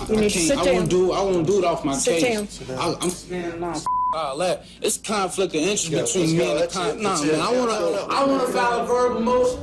You need to sit down. I won't do it off my Sit case. down. I'm standing on all that. It's conflict of interest between me and the client. Nah, man, I wanna file a verbal motion.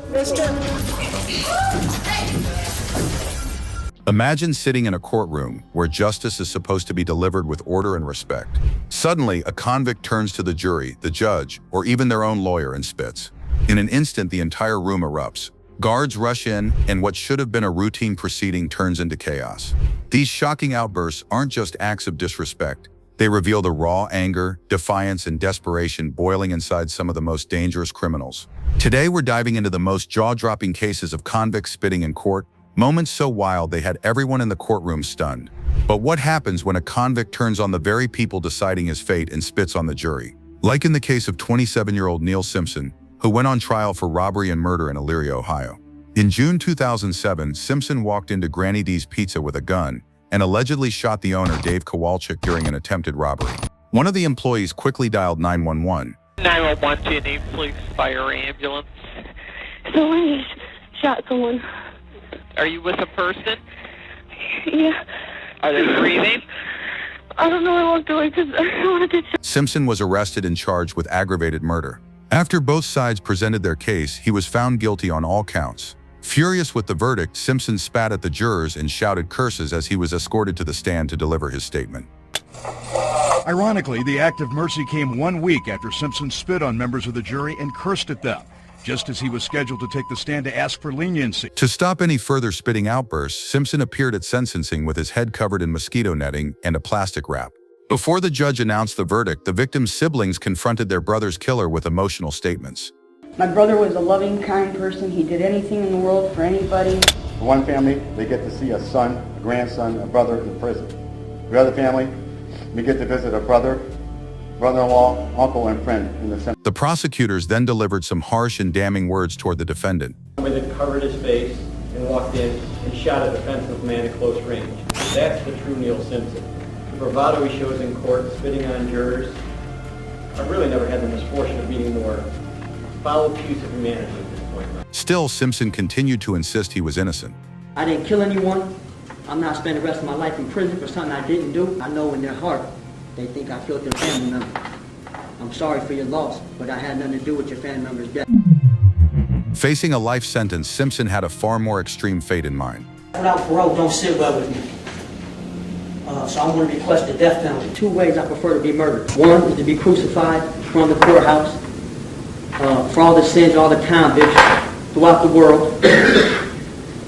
Imagine sitting in a courtroom where justice is supposed to be delivered with order and respect. Suddenly, a convict turns to the jury, the judge, or even their own lawyer and spits. In an instant, the entire room erupts. Guards rush in, and what should have been a routine proceeding turns into chaos. These shocking outbursts aren't just acts of disrespect. They reveal the raw anger, defiance, and desperation boiling inside some of the most dangerous criminals. Today, we're diving into the most jaw-dropping cases of convicts spitting in court, moments so wild they had everyone in the courtroom stunned. But what happens when a convict turns on the very people deciding his fate and spits on the jury? Like in the case of 27-year-old Neil Simpson, who went on trial for robbery and murder in Elyria, Ohio. In June 2007, Simpson walked into Granny D's Pizza with a gun and allegedly shot the owner, Dave Kowalczyk, during an attempted robbery. One of the employees quickly dialed 911. 911, do you need police, fire, ambulance? Someone just shot someone. Are you with a person? Yeah. Are they breathing? I don't know. I walked away because I wanted to. Simpson was arrested and charged with aggravated murder. After both sides presented their case, he was found guilty on all counts. Furious with the verdict, Simpson spat at the jurors and shouted curses as he was escorted to the stand to deliver his statement. Ironically, the act of mercy came 1 week after Simpson spit on members of the jury and cursed at them, just as he was scheduled to take the stand to ask for leniency. To stop any further spitting outbursts, Simpson appeared at sentencing with his head covered in mosquito netting and a plastic wrap. Before the judge announced the verdict, the victim's siblings confronted their brother's killer with emotional statements. My brother was a loving, kind person. He did anything in the world for anybody. For one family, they get to see a son, a grandson, a brother in prison. The other family, we get to visit a brother, brother-in-law, uncle, and friend in the cemetery. The prosecutors then delivered some harsh and damning words toward the defendant. They covered his face and walked in and shot a defenseless man at close range. That's the true Neil Simpson. The bravado he shows in court, spitting on jurors. I've really never had the misfortune of meeting more foul abuse of humanity at this point. Still, Simpson continued to insist he was innocent. I didn't kill anyone. I'm not spending the rest of my life in prison for something I didn't do. I know in their heart they think I killed their family member. I'm sorry for your loss, but I had nothing to do with your family member's death. Facing a life sentence, Simpson had a far more extreme fate in mind. Without parole, don't sit well with me. So I'm going to request the death penalty. 2 ways I prefer to be murdered. One is to be crucified from the courthouse for all the sins, all the convicts throughout the world.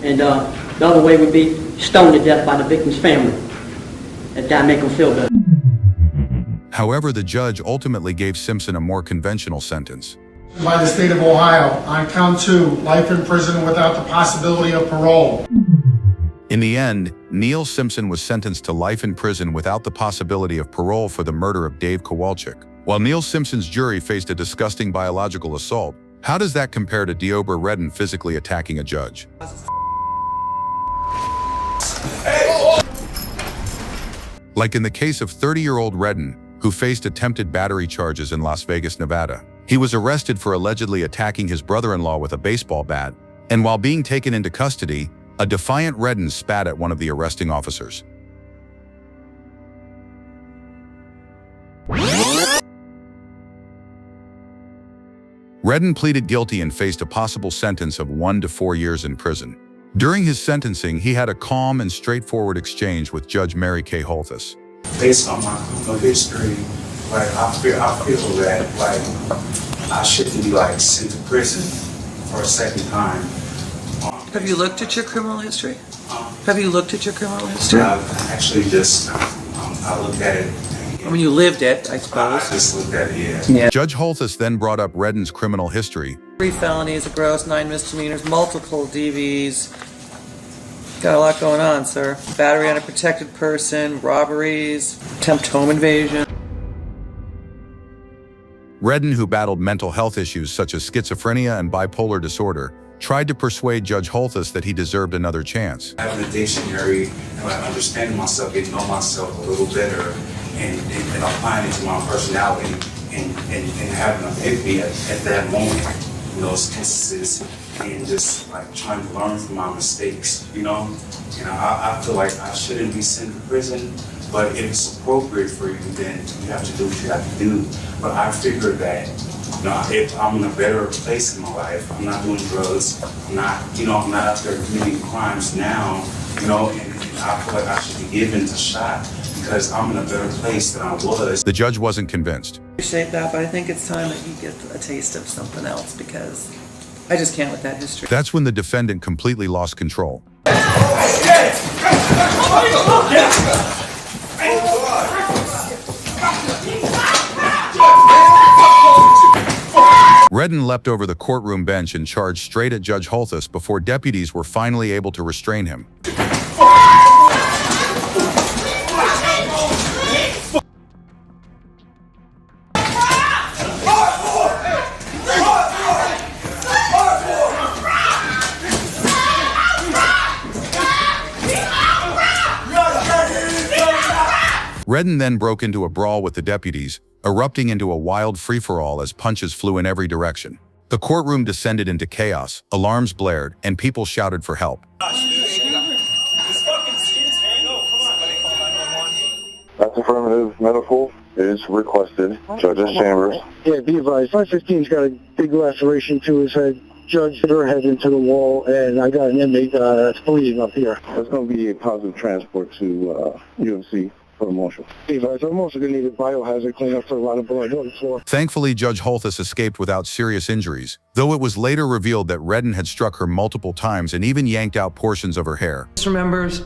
And the other way would be stoned to death by the victim's family. If that make them feel better. However, the judge ultimately gave Simpson a more conventional sentence. By the state of Ohio, on count 2, life in prison without the possibility of parole. In the end, Neil Simpson was sentenced to life in prison without the possibility of parole for the murder of Dave Kowalczyk. While Neil Simpson's jury faced a disgusting biological assault, how does that compare to Deobra Redden physically attacking a judge? Like in the case of 30-year-old Redden, who faced attempted battery charges in Las Vegas, Nevada. He was arrested for allegedly attacking his brother-in-law with a baseball bat, and while being taken into custody, a defiant Redden spat at one of the arresting officers. Redden pleaded guilty and faced a possible sentence of 1 to 4 years in prison. During his sentencing, he had a calm and straightforward exchange with Judge Mary Kay Holthus. Based on my criminal history, like I feel that like I shouldn't be like sent to prison for a second time. Have you looked at your criminal history? Have you looked at your criminal history? I've actually just I looked at it. I mean, you lived it, I suppose. I just looked at it, yeah. Judge Holthus then brought up Redden's criminal history. 3 felonies, a gross, 9 misdemeanors, multiple DVs. Got a lot going on, sir. Battery on a protected person, robberies, attempt home invasion. Redden, who battled mental health issues such as schizophrenia and bipolar disorder, tried to persuade Judge Holthus that he deserved another chance. Having a dictionary, like understanding myself, getting to know myself a little better, and applying it to my personality, and having an epiphany at that moment, in those instances, and just like trying to learn from my mistakes, you know? And I feel like I shouldn't be sent to prison, but if it's appropriate for you, then you have to do what you have to do. But I figured that, you know, if I'm in a better place in my life, I'm not doing drugs, I'm not out there committing crimes now, you know, and I feel like I should be given a shot because I'm in a better place than I was. The judge wasn't convinced. Appreciate that, but I think it's time that you get a taste of something else because I just can't with that history. That's when the defendant completely lost control. Redden leapt over the courtroom bench and charged straight at Judge Holthus before deputies were finally able to restrain him. Redden then broke into a brawl with the deputies, erupting into a wild free-for-all as punches flew in every direction. The courtroom descended into chaos, alarms blared, and people shouted for help. That's affirmative. Medical is requested. Judge's chambers. Yeah, be advised. 515's got a big laceration to his head. Judge hit her head into the wall, and I got an inmate that's bleeding up here. There's going to be a positive transport to UMC. For the marshal. I'm also going to need a biohazard cleanup for a lot of blood on the floor. Thankfully, Judge Holthus escaped without serious injuries, though it was later revealed that Redden had struck her multiple times and even yanked out portions of her hair. Just remembers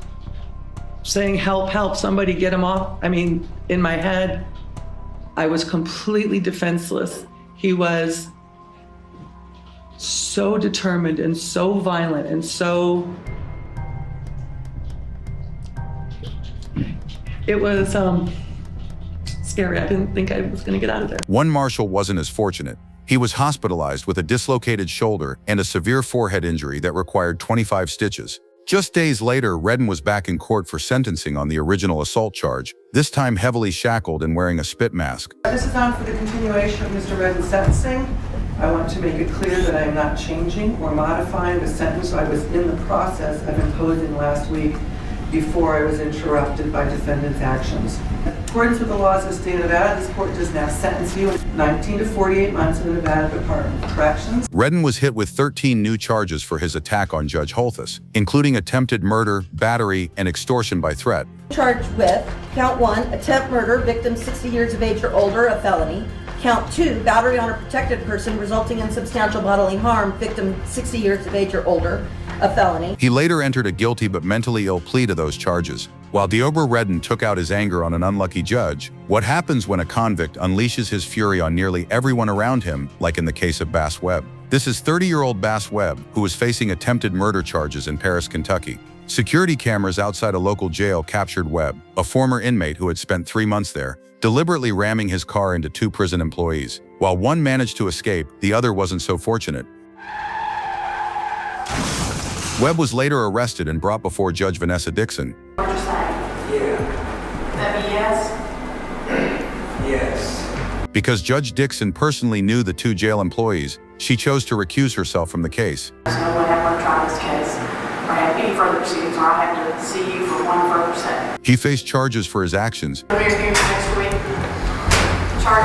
saying, help, help, somebody get him off. I mean, in my head, I was completely defenseless. He was so determined and so violent and so... It was scary. I didn't think I was going to get out of there. One marshal wasn't as fortunate. He was hospitalized with a dislocated shoulder and a severe forehead injury that required 25 stitches. Just days later, Redden was back in court for sentencing on the original assault charge, this time heavily shackled and wearing a spit mask. This is on for the continuation of Mr. Redden's sentencing. I want to make it clear that I am not changing or modifying the sentence I was in the process of imposing last week before I was interrupted by defendant's actions. In accordance with the laws of the state of Nevada, this court does now sentence you 19 to 48 months in the Nevada Department of Corrections. Redden was hit with 13 new charges for his attack on Judge Holthus, including attempted murder, battery, and extortion by threat. Charged with count 1, attempt murder, victim 60 years of age or older, a felony. Count 2, battery on a protected person resulting in substantial bodily harm, victim 60 years of age or older, a felony. He later entered a guilty but mentally ill plea to those charges. While Deober Redden took out his anger on an unlucky judge, what happens when a convict unleashes his fury on nearly everyone around him, like in the case of Bass Webb? This is 30-year-old Bass Webb, who was facing attempted murder charges in Paris, Kentucky. Security cameras outside a local jail captured Webb, a former inmate who had spent 3 months there, deliberately ramming his car into 2 prison employees. While one managed to escape, the other wasn't so fortunate. Webb was later arrested and brought before Judge Vanessa Dixon. What you're saying? Yeah. That be yes? Yes. Because Judge Dixon personally knew the 2 jail employees, she chose to recuse herself from the case. There's no way I'm going to try this case or have any further proceedings, or I have to see you for one further step. He faced charges for his actions We're here next week.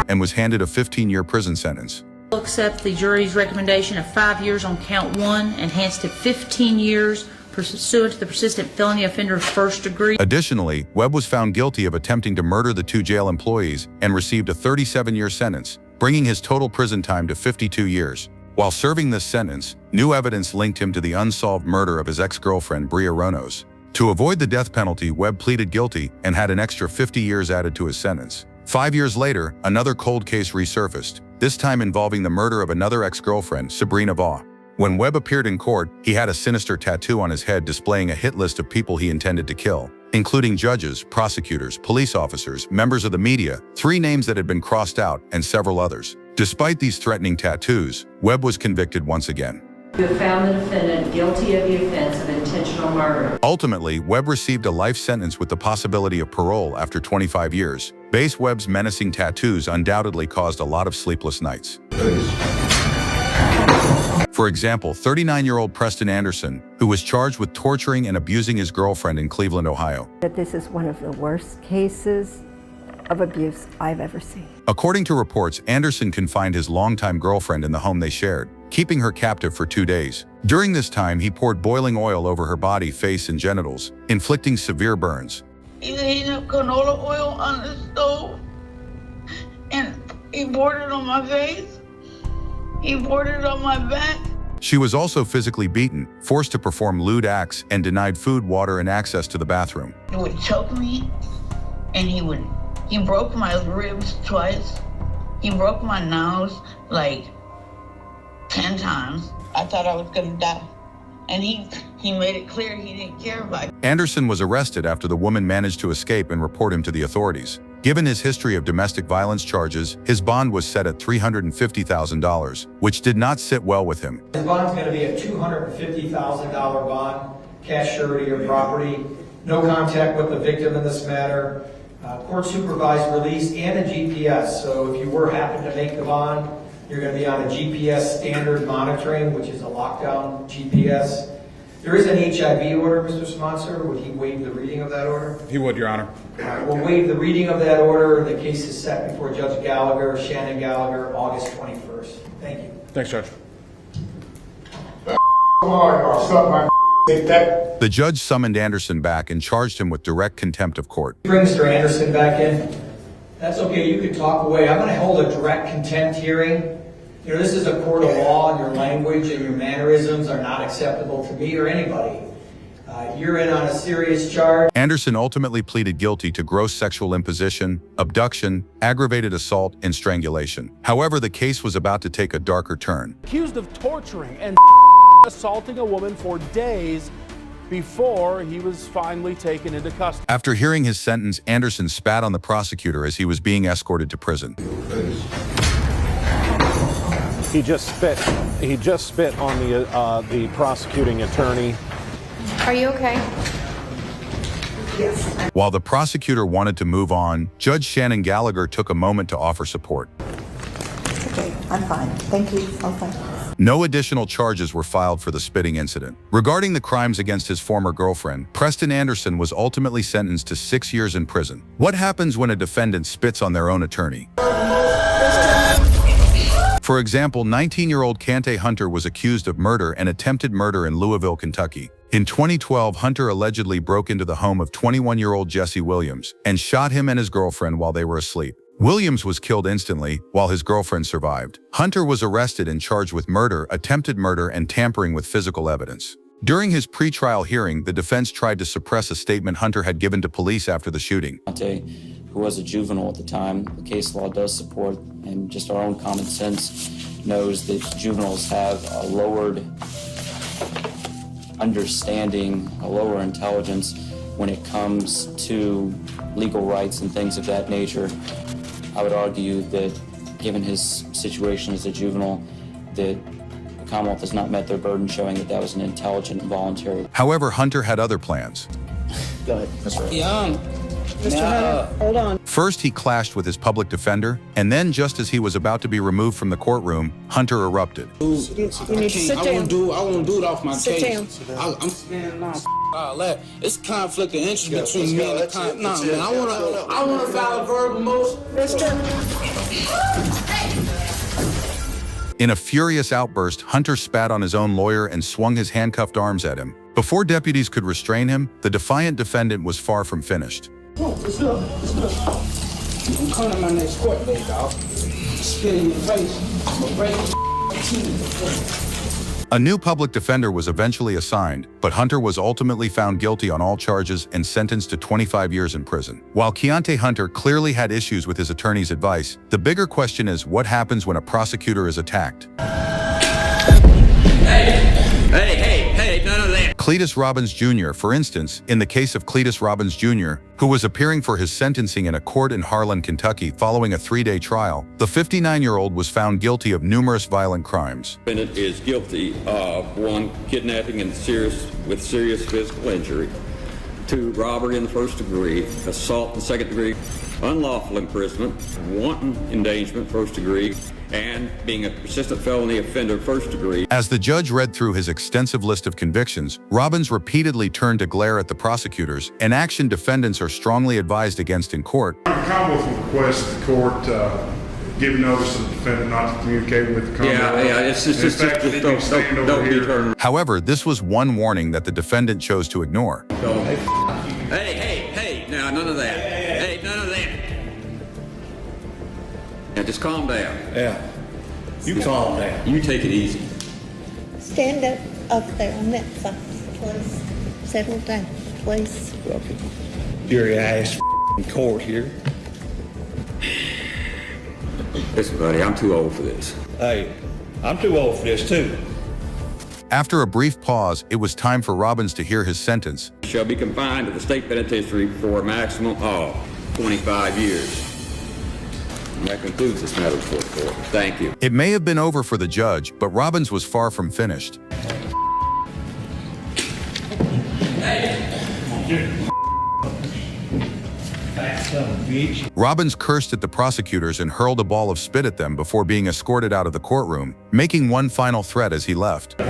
and was handed a 15-year prison sentence. We'll accept the jury's recommendation of 5 years on count 1, enhanced to 15 years pursuant to the persistent felony offender's first degree. Additionally, Webb was found guilty of attempting to murder the 2 jail employees and received a 37-year sentence, bringing his total prison time to 52 years. While serving this sentence, new evidence linked him to the unsolved murder of his ex-girlfriend Bria Ronos. To avoid the death penalty, Webb pleaded guilty and had an extra 50 years added to his sentence. 5 years later, another cold case resurfaced, this time involving the murder of another ex-girlfriend, Sabrina Vaugh. When Webb appeared in court, he had a sinister tattoo on his head displaying a hit list of people he intended to kill, including judges, prosecutors, police officers, members of the media, 3 names that had been crossed out, and several others. Despite these threatening tattoos, Webb was convicted once again. You have found the defendant guilty of the offense of intentional murder. Ultimately, Webb received a life sentence with the possibility of parole after 25 years. Bass Webb's menacing tattoos undoubtedly caused a lot of sleepless nights. For example, 39-year-old Preston Anderson, who was charged with torturing and abusing his girlfriend in Cleveland, Ohio. That this is one of the worst cases of abuse I've ever seen. According to reports, Anderson confined his longtime girlfriend in the home they shared, keeping her captive for 2 days. During this time, he poured boiling oil over her body, face, and genitals, inflicting severe burns. He heated canola oil on the stove, and he poured it on my face. He poured it on my back. She was also physically beaten, forced to perform lewd acts, and denied food, water, and access to the bathroom. He would choke me, and he broke my ribs twice. He broke my nose like 10 times. I thought I was gonna die. And he made it clear he didn't care about it. Anderson was arrested after the woman managed to escape and report him to the authorities. Given his history of domestic violence charges, his bond was set at $350,000, which did not sit well with him. His bond's going to be a $250,000 bond, cash surety or property, no contact with the victim in this matter, court supervised release, and a GPS. So if you were happen to make the bond, you're going to be on a GPS standard monitoring, which is a lockdown GPS. There is an HIV order, Mr. Sponsor. Would he waive the reading of that order? He would, Your Honor. We'll waive the reading of that order. The case is set before Judge Gallagher, Shannon Gallagher, August 21st. Thank you. Thanks, Judge. The judge summoned Anderson back and charged him with direct contempt of court. Bring Mr. Anderson back in. That's okay. You can talk away. I'm going to hold a direct contempt hearing. You know, this is a court of law, and your language and your mannerisms are not acceptable to me or anybody. You're in on a serious charge. Anderson ultimately pleaded guilty to gross sexual imposition, abduction, aggravated assault, and strangulation. However, the case was about to take a darker turn. Accused of torturing and assaulting a woman for days before he was finally taken into custody. After hearing his sentence, Anderson spat on the prosecutor as he was being escorted to prison. He just spit on the prosecuting attorney. Are you okay? Yes. While the prosecutor wanted to move on, Judge Shannon Gallagher took a moment to offer support. Okay, I'm fine. Thank you. I'm fine. No additional charges were filed for the spitting incident. Regarding the crimes against his former girlfriend, Preston Anderson was ultimately sentenced to 6 years in prison. What happens when a defendant spits on their own attorney? For example, 19-year-old Cante Hunter was accused of murder and attempted murder in Louisville, Kentucky. In 2012, Hunter allegedly broke into the home of 21-year-old Jesse Williams and shot him and his girlfriend while they were asleep. Williams was killed instantly, while his girlfriend survived. Hunter was arrested and charged with murder, attempted murder, and tampering with physical evidence. During his pre-trial hearing, the defense tried to suppress a statement Hunter had given to police after the shooting. Who was a juvenile at the time, the case law does support, and just our own common sense knows that juveniles have a lowered understanding, a lower intelligence when it comes to legal rights and things of that nature. I would argue that given his situation as a juvenile, that the Commonwealth has not met their burden showing that that was an intelligent and voluntary. However, Hunter had other plans. Go ahead. That's right. Mr. Hunter, hold on. First, he clashed with his public defender, and then just as he was about to be removed from the courtroom, Hunter erupted. You need to sit down. I won't do it off my Sit case. down. I'm saying all that. It's conflict of interest between me and the client. Nah, man, I wanna file a verbal motion. In a furious outburst, Hunter spat on his own lawyer and swung his handcuffed arms at him. Before deputies could restrain him, the defiant defendant was far from finished. Let's go. I'm coming to my next court date, dog. Spit in your face. A new public defender was eventually assigned, but Hunter was ultimately found guilty on all charges and sentenced to 25 years in prison. While Keontae Hunter clearly had issues with his attorney's advice, the bigger question is what happens when a prosecutor is attacked? Hey, none of that. Cletus Robbins Jr., for instance, in the case of Cletus Robbins Jr., who was appearing for his sentencing in a court in Harlan, Kentucky following a 3-day trial, the 59-year-old was found guilty of numerous violent crimes. The defendant is guilty of 1, kidnapping with serious physical injury, 2, robbery in the first degree, assault in the second degree, unlawful imprisonment, wanton endangerment, first degree, and being a persistent felony offender, first degree. As the judge read through his extensive list of convictions, Robbins repeatedly turned to glare at the prosecutors, an action defendants are strongly advised against in court. Commonwealth will request the court give notice to the defendant not to communicate with the Commonwealth. Yeah, it's just don't deter. However, this was one warning that the defendant chose to ignore. Hey, now none of that. Hey, none of that. Now just calm down. Yeah, you calm down. You take it easy. Stand up there on that side, please. Settle down, please. Your ass court here. Listen, buddy, I'm too old for this. Hey, I'm too old for this too. After a brief pause, it was time for Robbins to hear his sentence. Shall be confined to the state penitentiary for a maximum of 25 years. And that concludes this matter before the court. Thank you. It may have been over for the judge, but Robbins was far from finished. Robbins cursed at the prosecutors and hurled a ball of spit at them before being escorted out of the courtroom, making one final threat as he left. The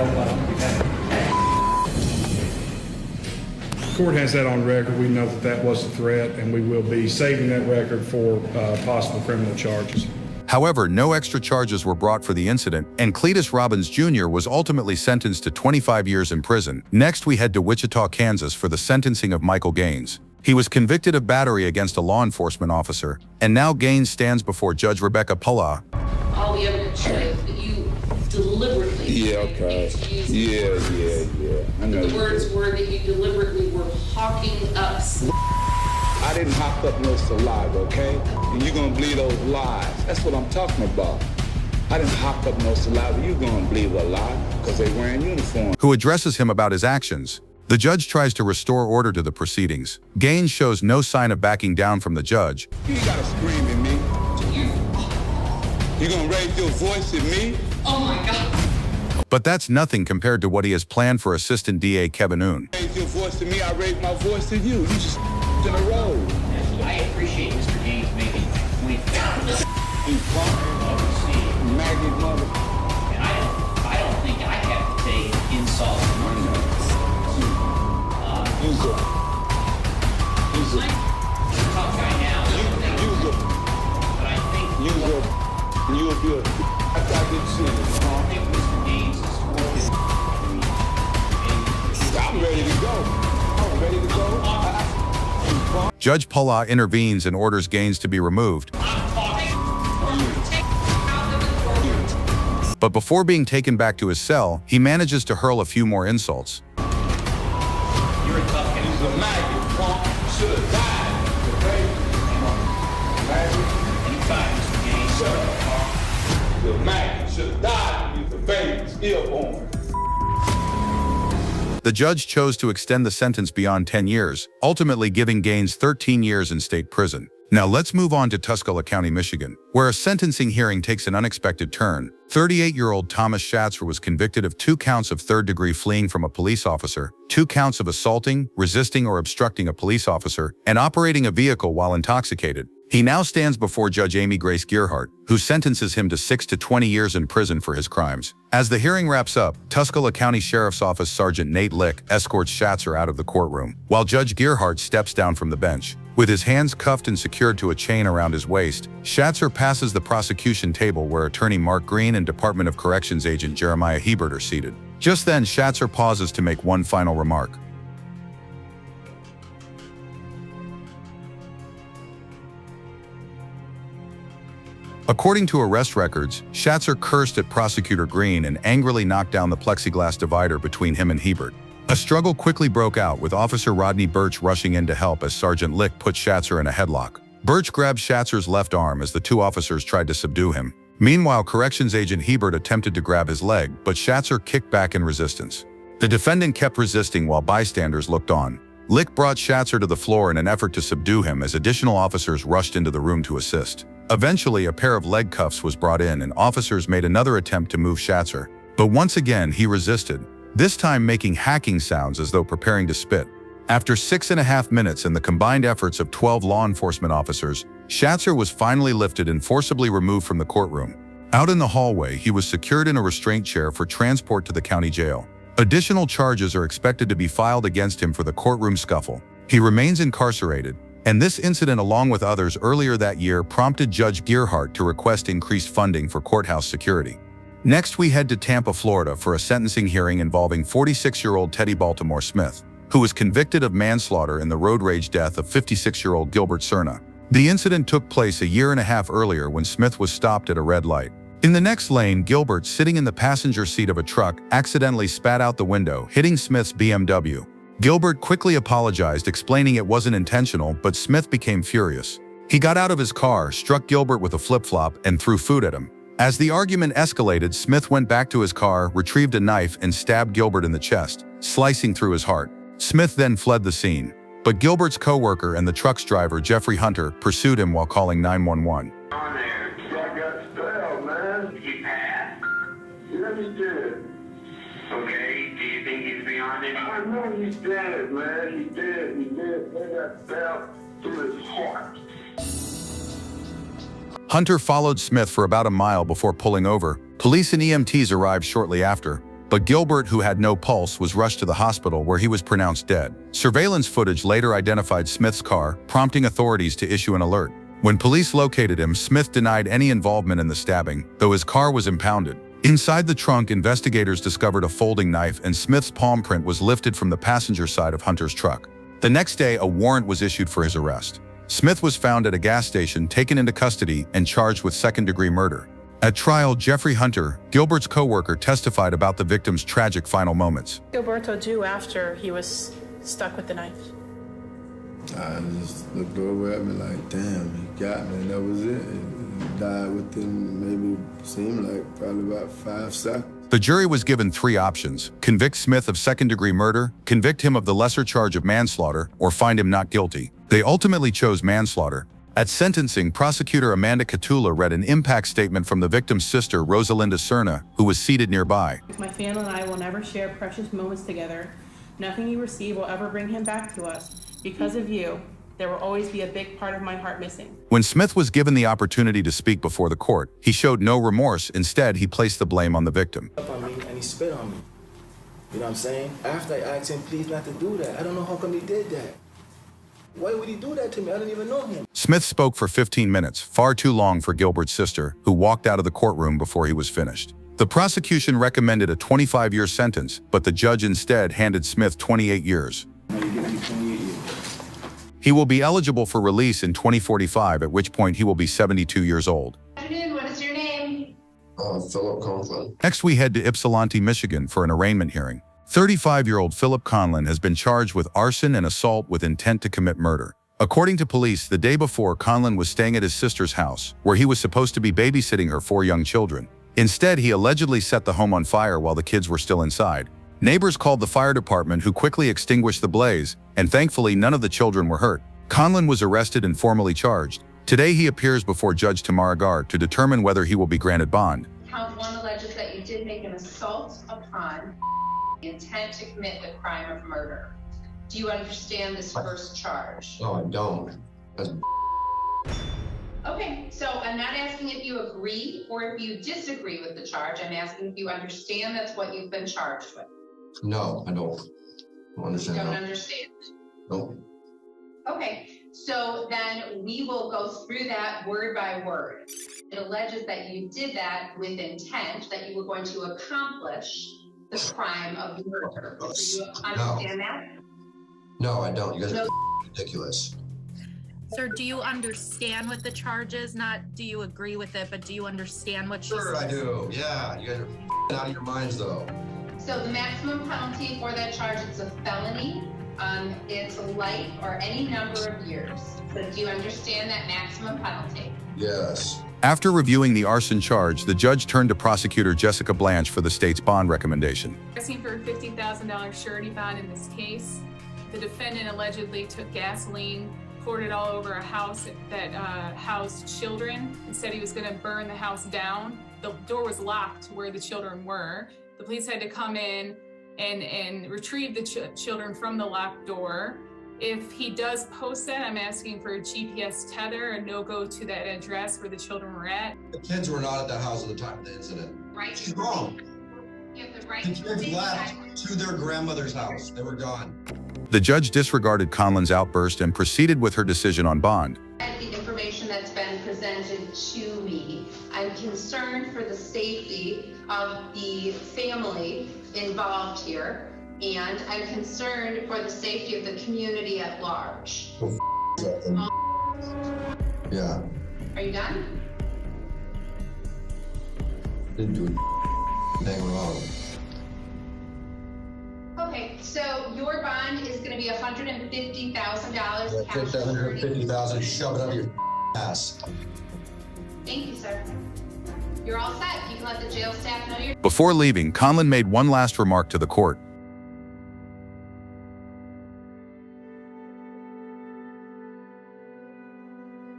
court has that on record. We know that that was a threat, and we will be saving that record for possible criminal charges. However, no extra charges were brought for the incident, and Cletus Robbins Jr. was ultimately sentenced to 25 years in prison. Next, we head to Wichita, Kansas for the sentencing of Michael Gaines. He was convicted of battery against a law enforcement officer, and now Gaines stands before Judge Rebecca Pulla. All the evidence shows that you deliberately Yeah, I know. the words were that you deliberately were hawking up. I didn't hop up no saliva, okay? And you're gonna believe those lies. That's what I'm talking about. I didn't hop up no saliva. You're gonna believe a lie because they wearing uniform. Who addresses him about his actions. The judge tries to restore order to the proceedings. Gaines shows no sign of backing down from the judge. You ain't gotta scream at me. You gonna raise your voice at me? Oh my God. But that's nothing compared to what he has planned for Assistant DA Kevin Oon. Raise your voice to me, I raise my voice to you. You just in a row. I appreciate Mr. Gaines making my point. You punk, maggot mother. And I don't think I have to take insults from Use it. tough guy now. Use it. But I think Use it. You'll be a after I get serious, I think Mr. Gaines is I'm ready to go. I'm ready to go. Judge Pulla intervenes and orders Gaines to be removed. But before being taken back to his cell, he manages to hurl a few more insults. You're a tough guy. He's a maggot, punk. Should have died. Okay? Anytime, Mr. Gaines. Shut up, punk. The maggot should have died when he was a baby, stillborn. The judge chose to extend the sentence beyond 10 years, ultimately giving Gaines 13 years in state prison. Now let's move on to Tuscola County, Michigan, where a sentencing hearing takes an unexpected turn. 38-year-old Thomas Schatzer was convicted of 2 counts of third-degree fleeing from a police officer, 2 counts of assaulting, resisting or obstructing a police officer, and operating a vehicle while intoxicated. He now stands before Judge Amy Grace Gearhart, who sentences him to 6 to 20 years in prison for his crimes. As the hearing wraps up, Tuscola County Sheriff's Office Sergeant Nate Lick escorts Schatzer out of the courtroom, while Judge Gearhart steps down from the bench. With his hands cuffed and secured to a chain around his waist, Schatzer passes the prosecution table where Attorney Mark Green and Department of Corrections Agent Jeremiah Hebert are seated. Just then, Schatzer pauses to make one final remark. According to arrest records, Schatzer cursed at Prosecutor Green and angrily knocked down the plexiglass divider between him and Hebert. A struggle quickly broke out with Officer Rodney Birch rushing in to help as Sergeant Lick put Schatzer in a headlock. Birch grabbed Schatzer's left arm as the 2 officers tried to subdue him. Meanwhile, Corrections Agent Hebert attempted to grab his leg, but Schatzer kicked back in resistance. The defendant kept resisting while bystanders looked on. Lick brought Schatzer to the floor in an effort to subdue him as additional officers rushed into the room to assist. Eventually, a pair of leg cuffs was brought in and officers made another attempt to move Schatzer. But once again, he resisted, this time making hacking sounds as though preparing to spit. After 6.5 minutes and the combined efforts of 12 law enforcement officers, Schatzer was finally lifted and forcibly removed from the courtroom. Out in the hallway, he was secured in a restraint chair for transport to the county jail. Additional charges are expected to be filed against him for the courtroom scuffle. He remains incarcerated, and this incident, along with others earlier that year, prompted Judge Gearhart to request increased funding for courthouse security. Next, we head to Tampa, Florida for a sentencing hearing involving 46-year-old Teddy Baltimore Smith, who was convicted of manslaughter in the road rage death of 56-year-old Gilbert Cerna. The incident took place a year and a half earlier when Smith was stopped at a red light. In the next lane, Gilbert, sitting in the passenger seat of a truck, accidentally spat out the window, hitting Smith's BMW. Gilbert quickly apologized, explaining it wasn't intentional, but Smith became furious. He got out of his car, struck Gilbert with a flip-flop, and threw food at him. As the argument escalated, Smith went back to his car, retrieved a knife, and stabbed Gilbert in the chest, slicing through his heart. Smith then fled the scene, but Gilbert's co-worker and the truck's driver, Jeffrey Hunter, pursued him while calling 911. Okay, do you think he's beyond it? I know he's dead, man. He's dead. He's dead. They got stabbed through his heart. Hunter followed Smith for about a mile before pulling over. Police and EMTs arrived shortly after, but Gilbert, who had no pulse, was rushed to the hospital where he was pronounced dead. Surveillance footage later identified Smith's car, prompting authorities to issue an alert. When police located him, Smith denied any involvement in the stabbing, though his car was impounded. Inside the trunk, investigators discovered a folding knife, and Smith's palm print was lifted from the passenger side of Hunter's truck. The next day, a warrant was issued for his arrest. Smith was found at a gas station, taken into custody, and charged with second-degree murder. At trial, Jeffrey Hunter, Gilbert's co-worker, testified about the victim's tragic final moments. Gilberto do after he was stuck with the knife? I just looked over at me like, damn, he got me, and that was it. He died within maybe, seemed like probably about 5 seconds. The jury was given 3 options: convict Smith of second-degree murder, convict him of the lesser charge of manslaughter, or find him not guilty. They ultimately chose manslaughter. At sentencing, prosecutor Amanda Catula read an impact statement from the victim's sister, Rosalinda Cerna, who was seated nearby. My family and I will never share precious moments together. Nothing you receive will ever bring him back to us. Because of you, there will always be a big part of my heart missing. When Smith was given the opportunity to speak before the court, he showed no remorse. Instead, he placed the blame on the victim. And he spit on me. You know what I'm saying? After I asked him please not to do that, I don't know how come he did that. Why would he do that to me? I don't even know him. Smith spoke for 15 minutes, far too long for Gilbert's sister, who walked out of the courtroom before he was finished. The prosecution recommended a 25-year sentence, but the judge instead handed Smith 28 years. He will be eligible for release in 2045, at which point he will be 72 years old. Good afternoon, what is your name? Philip Conklin. Next, we head to Ypsilanti, Michigan for an arraignment hearing. 35-year-old Philip Conlon has been charged with arson and assault with intent to commit murder. According to police, the day before, Conlon was staying at his sister's house, where he was supposed to be babysitting her 4 young children. Instead, he allegedly set the home on fire while the kids were still inside. Neighbors called the fire department, who quickly extinguished the blaze, and thankfully none of the children were hurt. Conlon was arrested and formally charged. Today he appears before Judge Tamara Gard to determine whether he will be granted bond. Count 1 alleges that you did make an assault upon the intent to commit the crime of murder. Do you understand this first charge? No, I don't. That's Okay, so I'm not asking if you agree or if you disagree with the charge. I'm asking if you understand that's what you've been charged with. No, I don't. I understand. You don't understand? No. Okay, so then we will go through that word by word. It alleges that you did that with intent, that you were going to accomplish the crime of murder. Do you understand that? No, I don't. You guys are ridiculous. Sir, do you understand what the charge is? Not do you agree with it, but do you understand what she Sure, says? I do. Yeah, you guys are out of your minds, though. So the maximum penalty for that charge, it's a felony. It's life or any number of years. So do you understand that maximum penalty? Yes. After reviewing the arson charge, the judge turned to prosecutor Jessica Blanche for the state's bond recommendation. Asking for a $50,000 surety bond in this case. The defendant allegedly took gasoline, poured it all over a house that housed children, and said he was going to burn the house down. The door was locked where the children were. The police had to come in and retrieve the children from the locked door. If he does post that, I'm asking for a GPS tether, a no-go to that address where the children were at. The kids were not at the house at the time of the incident. Right? She's wrong. You have the right The to kids remain left silent. to their grandmother's house. They were gone. The judge disregarded Conlon's outburst and proceeded with her decision on bond. The information that's been presented to me, I'm concerned for the safety of the family involved here, and I'm concerned for the safety of the community at large. Yeah. Are you done? Didn't do anything wrong. Okay, so your bond is gonna be $150,000 Take cash. that 150,000, shove it up your ass. Thank you, sir. You're all set. You can let the jail staff know you're. Before leaving, Conlon made one last remark to the court.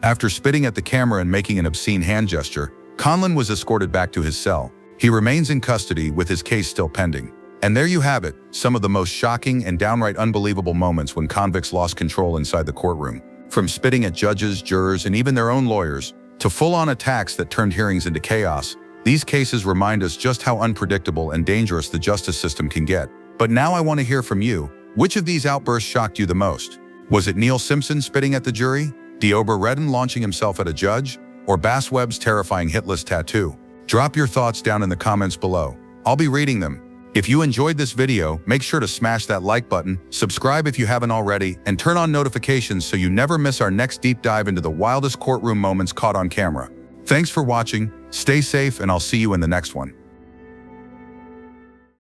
After spitting at the camera and making an obscene hand gesture, Conlon was escorted back to his cell. He remains in custody with his case still pending. And there you have it, some of the most shocking and downright unbelievable moments when convicts lost control inside the courtroom. From spitting at judges, jurors, and even their own lawyers, to full-on attacks that turned hearings into chaos, these cases remind us just how unpredictable and dangerous the justice system can get. But now I want to hear from you. Which of these outbursts shocked you the most? Was it Neil Simpson spitting at the jury? Deobra Redden launching himself at a judge? Or Bass Webb's terrifying hitless tattoo? Drop your thoughts down in the comments below. I'll be reading them. If you enjoyed this video, make sure to smash that like button, subscribe if you haven't already, and turn on notifications so you never miss our next deep dive into the wildest courtroom moments caught on camera. Thanks for watching, stay safe, and I'll see you in the next one.